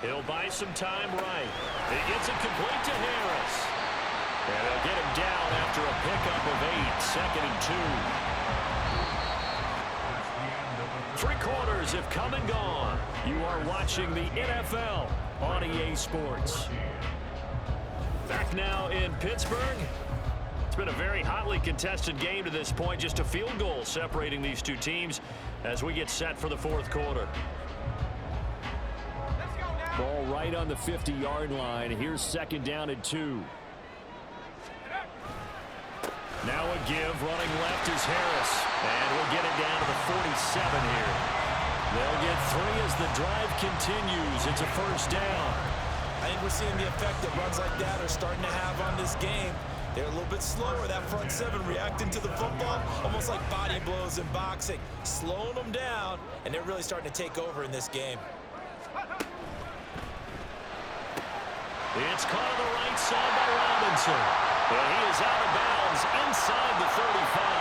He'll buy some time right. He gets it complete to Harris. And they'll get him down after a pickup of 8, 2nd and 2. 3 quarters have come and gone. You are watching the NFL on EA Sports. Back now in Pittsburgh. It's been a very hotly contested game to this point. Just a field goal separating these 2 teams as we get set for the 4th quarter. Ball right on the 50-yard line. Here's 2nd down and 2. Now a give, running left is Harris. And we'll get it down to the 47 here. They'll get 3 as the drive continues. It's a 1st down. I think we're seeing the effect that runs like that are starting to have on this game. They're a little bit slower, that front 7 reacting to the football, almost like body blows in boxing, slowing them down, and they're really starting to take over in this game. It's caught on the right side by Robinson. And he is out of bounds inside the 35.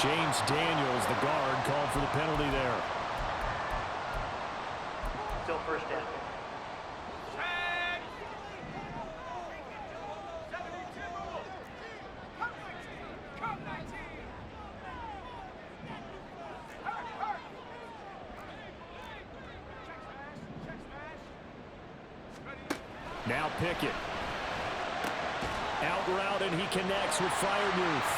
James Daniels, the guard, called for the penalty there. Still 1st down. Now Pickett. Out route, and he connects with Freiermuth.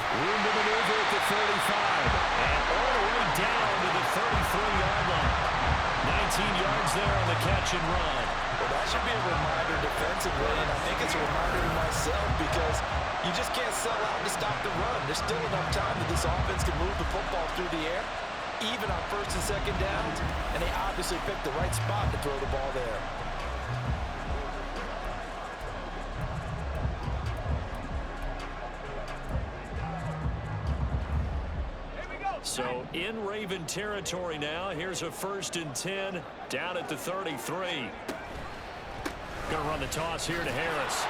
Room to maneuver at the 35. And all the way down to the 33-yard line. 19 yards there on the catch and run. Well, that should be a reminder defensively, and I think it's a reminder to myself because you just can't sell out to stop the run. There's still enough time that this offense can move the football through the air, even on 1st and 2nd downs, and they obviously picked the right spot to throw the ball there. So in Raven territory now. Here's a 1st and 10 down at the 33. Going to run the toss here to Harris.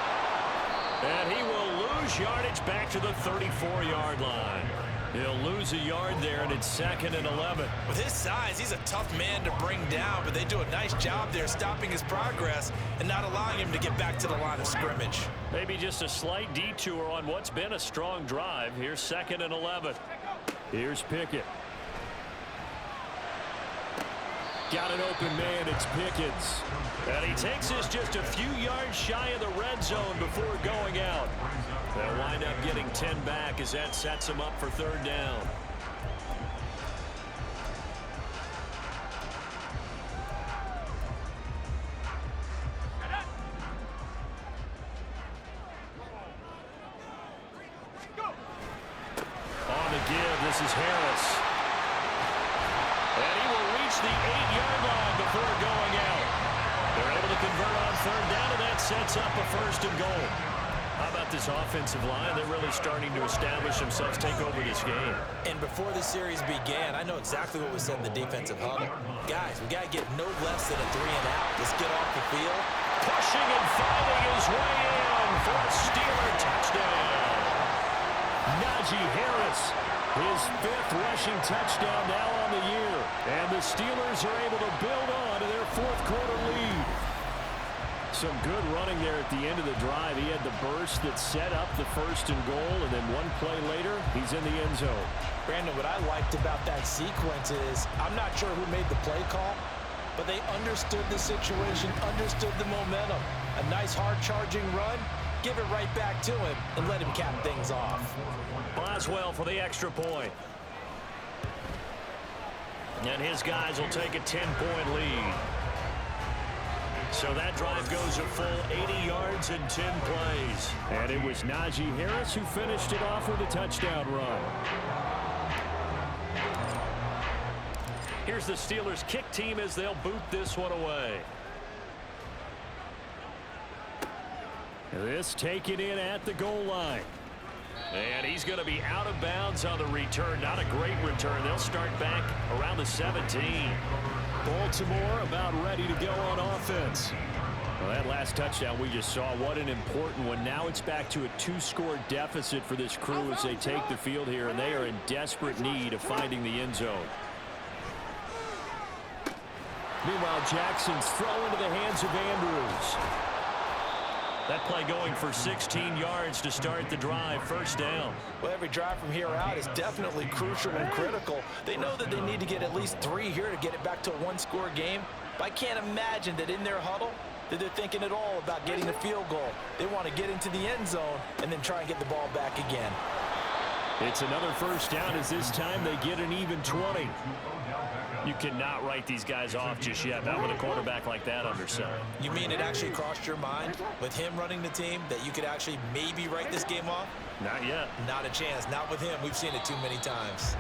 And he will lose yardage back to the 34-yard line. He'll lose a yard there, and it's 2nd and 11. With his size, he's a tough man to bring down, but they do a nice job there stopping his progress and not allowing him to get back to the line of scrimmage. Maybe just a slight detour on what's been a strong drive. Here's 2nd and 11. Here's Pickett. Got an open man. It's Pickens. And he takes us just a few yards shy of the red zone before going out. They'll wind up getting 10 back as that sets him up for third down. On the give, this is Harris. And he will reach the 8-yard line before going out. They're able to convert on third down, and that sets up a first and goal. How about this offensive line? They're really starting to establish themselves, take over this game. And before the series began, I know exactly what was said in the defensive huddle. Guys, we got to get no less than a 3 and out. Just get off the field. Pushing and finding his way in for a Steeler touchdown. Najee Harris, his 5th rushing touchdown now on the year. And the Steelers are able to build on to their 4th quarter lead. Some good running there at the end of the drive. He had the burst that set up the first and goal, and then one play later, he's in the end zone. Brandon, what I liked about that sequence is I'm not sure who made the play call, but they understood the situation, understood the momentum. A nice hard-charging run, give it right back to him, and let him cap things off. Boswell for the extra point. And his guys will take a 10-point lead. So that drive goes a full 80 yards in 10 plays. And it was Najee Harris who finished it off with a touchdown run. Here's the Steelers' kick team as they'll boot this one away. This taken in at the goal line. And he's going to be out of bounds on the return. Not a great return. They'll start back around the 17. Baltimore about ready to go on offense. Well, that last touchdown we just saw, what an important one. Now it's back to a 2-score deficit for this crew as they take the field here, and they are in desperate need of finding the end zone. Meanwhile, Jackson's throw into the hands of Andrews. That play going for 16 yards to start the drive. First down. Well, every drive from here out is definitely crucial and critical. They know that they need to get at least 3 here to get it back to a 1-score game. But I can't imagine that in their huddle that they're thinking at all about getting a field goal. They want to get into the end zone and then try and get the ball back again. It's another first down as this time they get an even 20. You cannot write these guys off just yet, not with a quarterback like that under center. You mean it actually crossed your mind with him running the team that you could actually maybe write this game off? Not yet. Not a chance. Not with him. We've seen it too many times.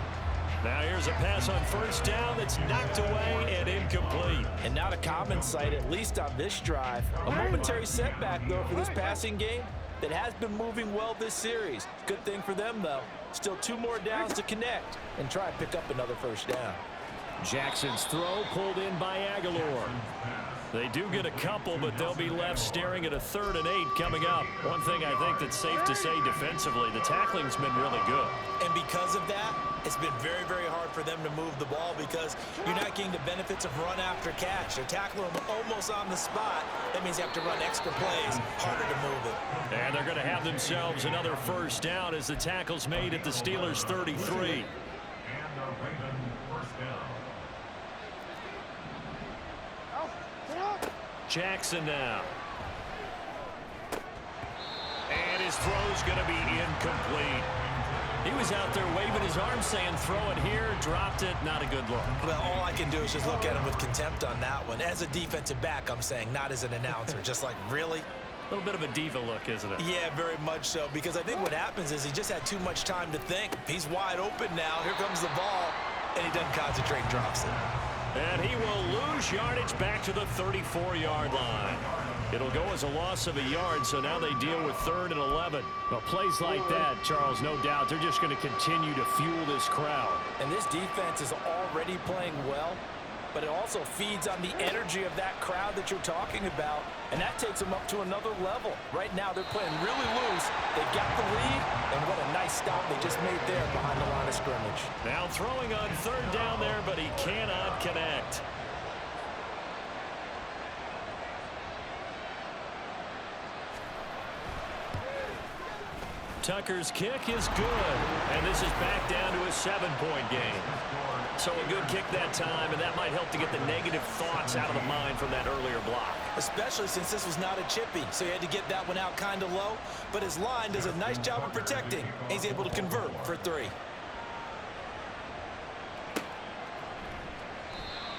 Now here's a pass on first down that's knocked away and incomplete. And not a common sight, at least on this drive. A momentary setback, though, for this passing game that has been moving well this series. Good thing for them, though. Still 2 more downs to connect and try and pick up another first down. Jackson's throw pulled in by Aguilar. They do get a couple, but they'll be left staring at a 3rd and 8 coming up. One thing I think that's safe to say defensively, the tackling's been really good. And because of that, it's been very, very hard for them to move the ball because you're not getting the benefits of run after catch. They're tackling them almost on the spot. That means you have to run extra plays, harder to move it. And they're going to have themselves another first down as the tackle's made at the Steelers' 33. Jackson now. And his throw's going to be incomplete. He was out there waving his arm saying throw it here, dropped it, not a good look. Well, all I can do is just look at him with contempt on that one. As a defensive back, I'm saying, not as an announcer. Just like, really? A little bit of a diva look, isn't it? Yeah, very much so, because I think what happens is he just had too much time to think. He's wide open now. Here comes the ball, and he doesn't concentrate, drops it. And he will lose yardage back to the 34-yard line. It'll go as a loss of a yard, so now they deal with 3rd and 11. Well, plays like that, Charles, no doubt, they're just going to continue to fuel this crowd. And this defense is already playing well, but it also feeds on the energy of that crowd that you're talking about, and that takes them up to another level. Right now, they're playing really loose. They got the lead, and what a nice stop they just made there behind the line of scrimmage. Now throwing on 3rd down there, but he cannot connect. Tucker's kick is good. And this is back down to a 7-point game. So a good kick that time, and that might help to get the negative thoughts out of the mind from that earlier block. Especially since this was not a chippy, so he had to get that one out kind of low. But his line does a nice job of protecting. He's able to convert for 3.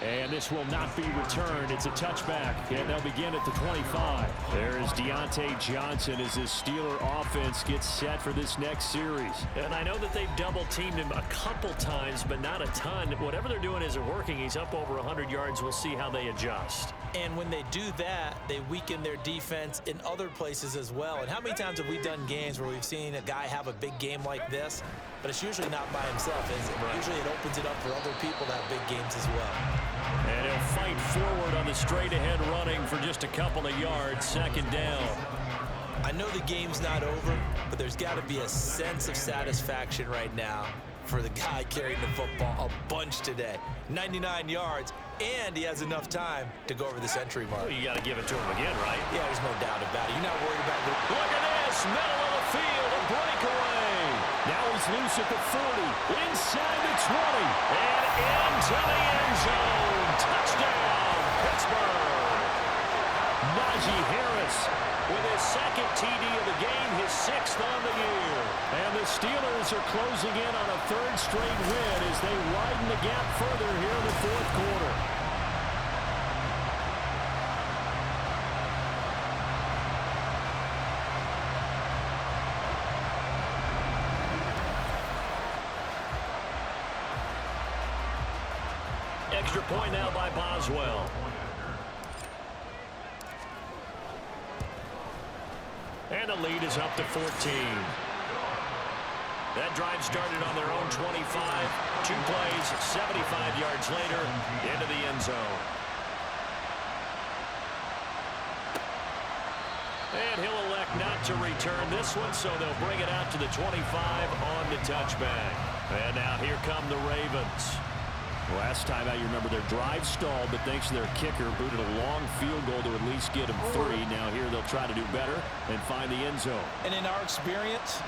And this will not be returned. It's a touchback, and they'll begin at the 25. There is Damontae Johnson as this Steeler offense gets set for this next series. And I know that they've double-teamed him a couple times, but not a ton. Whatever they're doing isn't working. He's up over 100 yards. We'll see how they adjust. And when they do that, they weaken their defense in other places as well. And how many times have we done games where we've seen a guy have a big game like this, but it's usually not by himself, is it? Right. Usually it opens it up for other people to have big games as well. And he'll fight forward on the straight-ahead running for just a couple of yards, 2nd down. I know the game's not over, but there's got to be a sense of satisfaction right now for the guy carrying the football a bunch today. 99 yards, and he has enough time to go over the century mark. Well, you got to give it to him again, right? Yeah, there's no doubt about it. You're not worried about it. Look at this, middle of the field, a breakaway. Now he's loose at the 40, inside the 20, and into the end zone. Touchdown, Pittsburgh. Najee Harris with his 2nd TD of the game, his 6th on the year. And the Steelers are closing in on a 3rd straight win as they widen the gap further here in the 4th quarter. Extra point now by Boswell. And the lead is up to 14. That drive started on their own 25. 2 plays, 75 yards later, into the end zone. And he'll elect not to return this one, so they'll bring it out to the 25 on the touchback. And now here come the Ravens. Last time out, you remember their drive stalled, but thanks to their kicker, booted a long field goal to at least get them 3. Now here they'll try to do better and find the end zone. And in our experience,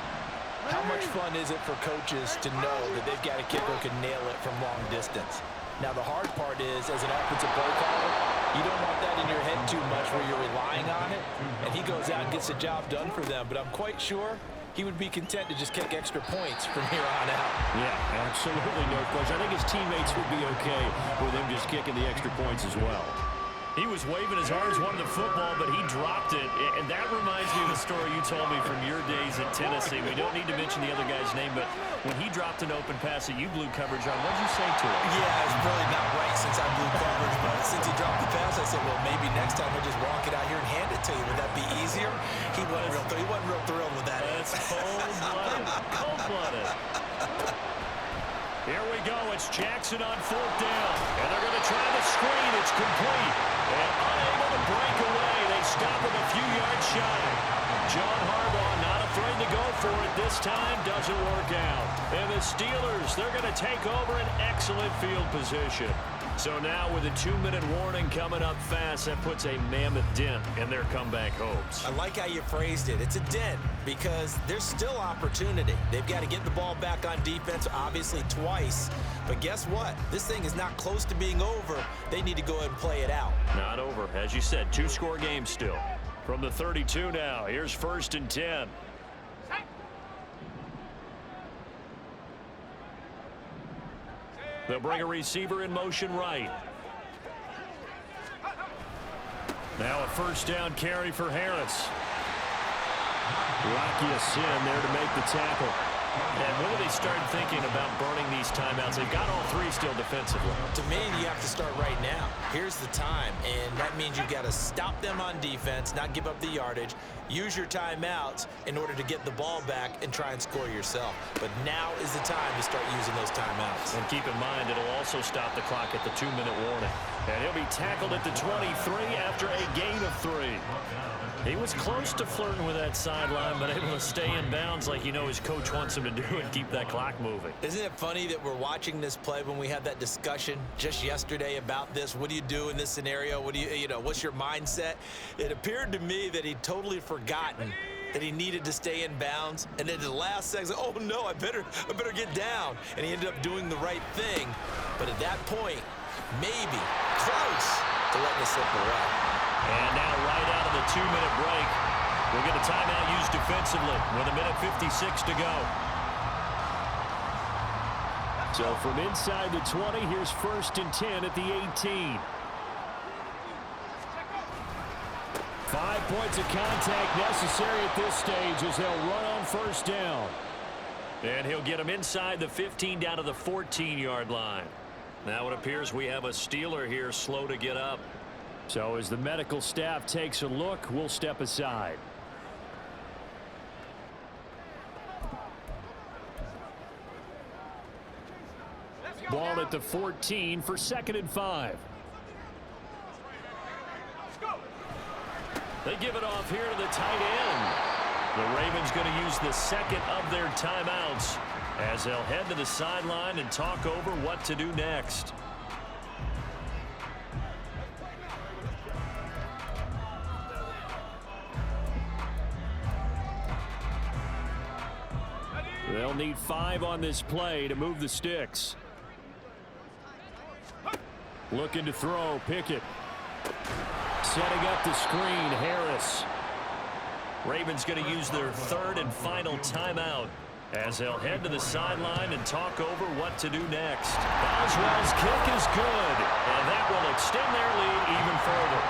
how much fun is it for coaches to know that they've got a kicker who can nail it from long distance? Now the hard part is, as an offensive play caller, you don't want that in your head too much where you're relying on it, and he goes out and gets the job done for them. But I'm quite sure he would be content to just kick extra points from here on out. Yeah, absolutely no question. I think his teammates would be okay with him just kicking the extra points as well. He was waving as hard as wanted the football, but he dropped it. And that reminds me of the story you told me from your days at Tennessee. We don't need to mention the other guy's name, but when he dropped an open pass that you blew coverage on, what did you say to him? Yeah, it's probably not right since I blew coverage, but since he dropped the pass, I said, well, maybe next time I'll just walk it out here and hand it to you. Would that be easier? He wasn't real thrilled with that. That's cold-blooded. Cold-blooded. Here we go. It's Jackson on 4th down. And they're going to try the screen. It's complete. And unable to break away. They stop him a few yards shy. John Harbaugh not afraid to go for it this time. Doesn't work out. And the Steelers, they're going to take over an excellent field position. So now with a 2-minute warning coming up fast, that puts a mammoth dent in their comeback hopes. I like how you phrased it. It's a dent because there's still opportunity. They've got to get the ball back on defense, obviously twice. But guess what? This thing is not close to being over. They need to go ahead and play it out. Not over. As you said, 2-score game still. From the 32 now, here's 1st and 10. They'll bring a receiver in motion right. Now a 1st down carry for Harris. Rocky Sin there to make the tackle. And when do they start thinking about burning these timeouts? They've got all 3 still defensively. To me, you have to start right now. Here's the time, and that means you've got to stop them on defense, not give up the yardage, use your timeouts in order to get the ball back and try and score yourself. But now is the time to start using those timeouts. And keep in mind, it'll also stop the clock at the 2-minute warning. And he'll be tackled at the 23 after a gain of 3. He was close to flirting with that sideline, but able to stay in bounds like you know his coach wants him to do and keep that clock moving. Isn't it funny that we're watching this play when we had that discussion just yesterday about this? What do you do in this scenario? What do you know, what's your mindset? It appeared to me that he'd totally forgotten that he needed to stay in bounds, and then the last second, oh no, I better get down. And he ended up doing the right thing. But at that point, maybe close to letting it slip away. And now right out of the 2-minute break, we'll get a timeout used defensively with 1:56 to go. So from inside the 20, here's 1st and 10 at the 18. 5 points of contact necessary at this stage as they'll run on 1st down. And he'll get him inside the 15 down to the 14-yard line. Now it appears we have a Steeler here slow to get up. So as the medical staff takes a look, we'll step aside. Ball at the 14 for 2nd and 5. They give it off here to the tight end. The Ravens going to use the 2nd of their timeouts as they'll head to the sideline and talk over what to do next. They'll need 5 on this play to move the sticks. Looking to throw, Pickett. Setting up the screen, Harris. Ravens going to use their 3rd and final timeout as they'll head to the sideline and talk over what to do next. Boswell's kick is good, and that will extend their lead even further.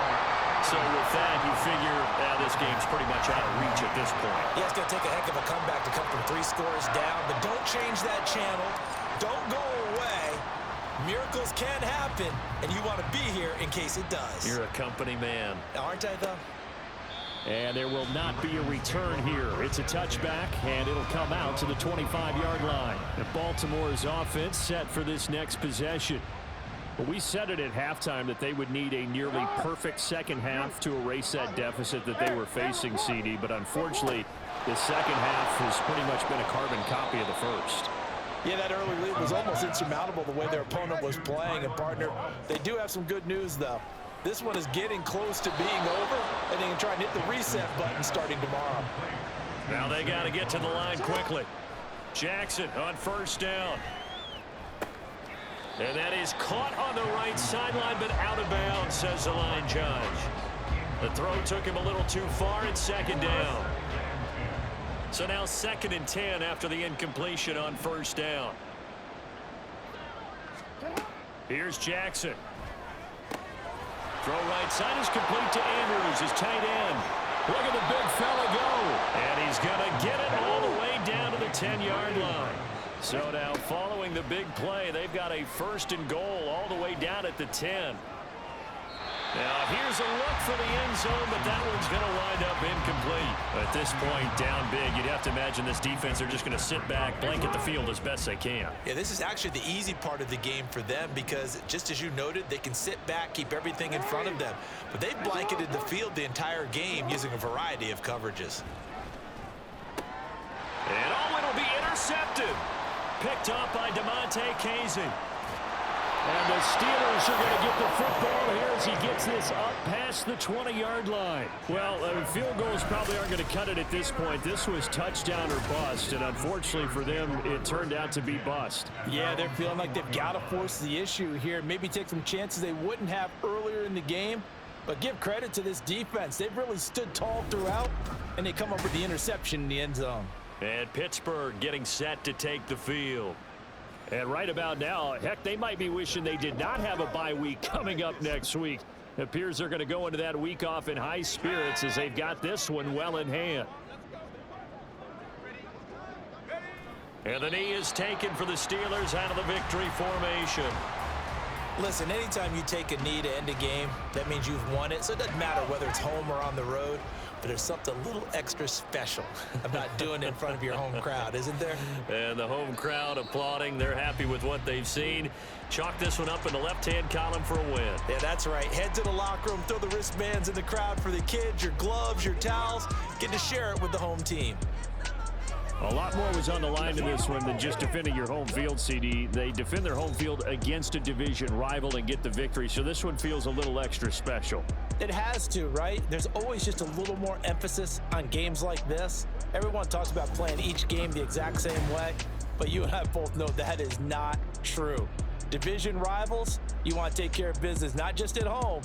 So with that, you figure this game's pretty much out of reach at this point. Yeah, it's going to take a heck of a comeback to come from 3 scores down, but don't change that channel. Don't go away. Miracles can happen, and you want to be here in case it does. You're a company man. Aren't I, though? And there will not be a return here. It's a touchback, and it'll come out to the 25-yard line. And Baltimore's offense set for this next possession. But we said it at halftime that they would need a nearly perfect second half to erase that deficit that they were facing, CD. But unfortunately, the second half has pretty much been a carbon copy of the first. Yeah, that early lead was almost insurmountable the way their opponent was playing. And, partner, they do have some good news, though. This one is getting close to being over, and they can try and hit the reset button starting tomorrow. Now they got to get to the line quickly. Jackson on 1st down. And that is caught on the right sideline, but out of bounds, says the line judge. The throw took him a little too far. It's 2nd down. So now 2nd and 10 after the incompletion on 1st down. Here's Jackson. Throw right side is complete to Andrews, his tight end. Look at the big fella go. And he's going to get it all the way down to the 10-yard line. So now following the big play, they've got a 1st and goal all the way down at the 10. Now here's a look for the end zone, but that one's going to wind up incomplete. At this point, down big, you'd have to imagine this defense are just going to sit back, blanket the field as best they can. Yeah, this is actually the easy part of the game for them because, just as you noted, they can sit back, keep everything in front of them. But they've blanketed the field the entire game using a variety of coverages. And it'll be intercepted. Picked up by Damontae, Kazee. And the Steelers are going to get the football here as he gets this up past the 20-yard line. Well, field goals probably aren't going to cut it at this point. This was touchdown or bust, and unfortunately for them, it turned out to be bust. Yeah, they're feeling like they've got to force the issue here. Maybe take some chances they wouldn't have earlier in the game. But give credit to this defense. They've really stood tall throughout, and they come up with the interception in the end zone. And Pittsburgh getting set to take the field. And right about now, heck, they might be wishing they did not have a bye week coming up next week. It appears they're going to go into that week off in high spirits as they've got this one well in hand. And the knee is taken for the Steelers out of the victory formation. Listen, anytime you take a knee to end a game, that means you've won it. So it doesn't matter whether it's home or on the road, but there's something a little extra special about doing it in front of your home crowd, isn't there? And the home crowd applauding. They're happy with what they've seen. Chalk this one up in the left-hand column for a win. Yeah, that's right. Head to the locker room, throw the wristbands in the crowd for the kids, your gloves, your towels. Get to share it with the home team. A lot more was on the line in this one than just defending your home field, CD. They defend their home field against a division rival and get the victory, so this one feels a little extra special. It has to, right? There's always just a little more emphasis on games like this. Everyone talks about playing each game the exact same way, but you and I both know that is not true. Division rivals, you want to take care of business, not just at home,